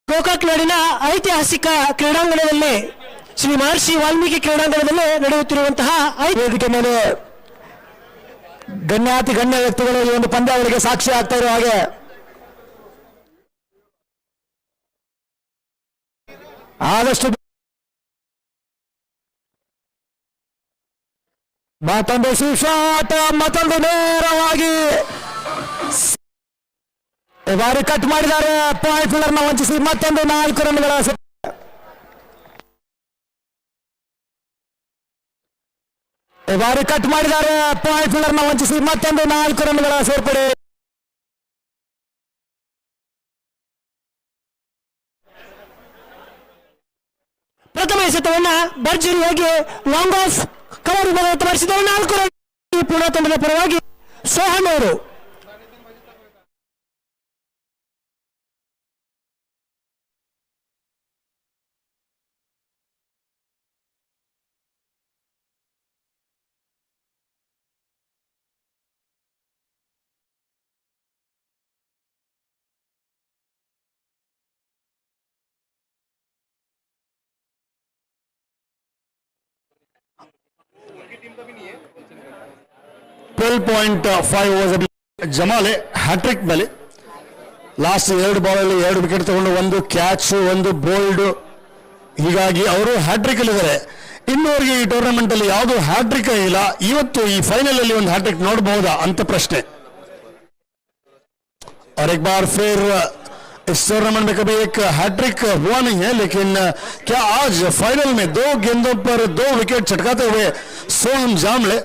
ಗೋಕಾಕ್ ನಾಡಿನ ಐತಿಹಾಸಿಕ ಕ್ರೀಡಾಂಗಣದಲ್ಲಿ ಶ್ರೀ ಮಹರ್ಷಿ ವಾಲ್ಮೀಕಿ ಕ್ರೀಡಾಂಗಣದಲ್ಲಿ ನಡೆಯುತ್ತಿರುವಂತಹ ವೇದಿಕೆ ಮೇಲೆ ಗಣ್ಯಾತಿ ಗಣ್ಯ ವ್ಯಕ್ತಿಗಳು ಈ ಒಂದು ಪಂದ್ಯಾವಳಿಗೆ ಸಾಕ್ಷಿ ಆಗ್ತಾ ಇರುವ ಹಾಗೆ ಆದಷ್ಟು ಮತ್ತೊಂದು ಸುಶಾಟ ಮತ್ತೊಂದು ನೇರವಾಗಿ ಬಾರಿ ಕಟ್ ಮಾಡಿದ್ದಾರೆ. ಪಾಯಿಂಟ್ ಫೀಲ್ಡರ್ನ ವಂಚಿಸಿ ಮತ್ತೊಂದು 4 ರನ್ಗಳ ಬಾರಿ ಕಟ್ ಮಾಡಿದ್ದಾರೆ. ಪಾಯಿಂಟ್ ಫೀಲ್ಡರ್ನ ವಂಚಿಸಿ ಮತ್ತೊಂದು 4 ರನ್ಗಳ ಸೇರ್ಪಡೆ. ಪ್ರಥಮ ಎಸೆತವನ್ನ ಭರ್ಜರಿಯಾಗಿ ಲಾಂಗ್ ಆಫ್ ಕವರ್ ತೋರಿಸಿದ 4 ರನ್ ಪುಣೆ ತಂಡದ ಪರವಾಗಿ ಸೋಹನ್ ಅವರು. ಜಮಾಲೆ ಹ್ಯಾಟ್ರಿಕ್ ಮೇಲೆ ಲಾಸ್ಟ್ 2 ಬಾಲಲ್ಲಿ 2 ವಿಕೆಟ್ ತಗೊಂಡು 1 ಕ್ಯಾಚ್ 1 ಬೋಲ್ಡ್, ಹೀಗಾಗಿ ಅವರು ಹ್ಯಾಟ್ರಿಕ್ ಅಲ್ಲಿದ್ದಾರೆ. ಇನ್ನೂವರೆಗೆ ಈ ಟೂರ್ನಮೆಂಟ್ ಅಲ್ಲಿ ಯಾವುದು ಹ್ಯಾಟ್ರಿಕ್ ಇಲ್ಲ. ಇವತ್ತು ಈ ಫೈನಲ್ ಅಲ್ಲಿ ಒಂದು ಹ್ಯಾಟ್ರಿಕ್ ನೋಡಬಹುದಾ ಅಂತ ಪ್ರಶ್ನೆ. और एक बार फिर इस टूर्नामेंट में कभी एक हैट्रिक हुआ नहीं है, लेकिन क्या आज फाइनल में 2 गेंदों पर 2 विकेट चटकाते हुए सोहम जामले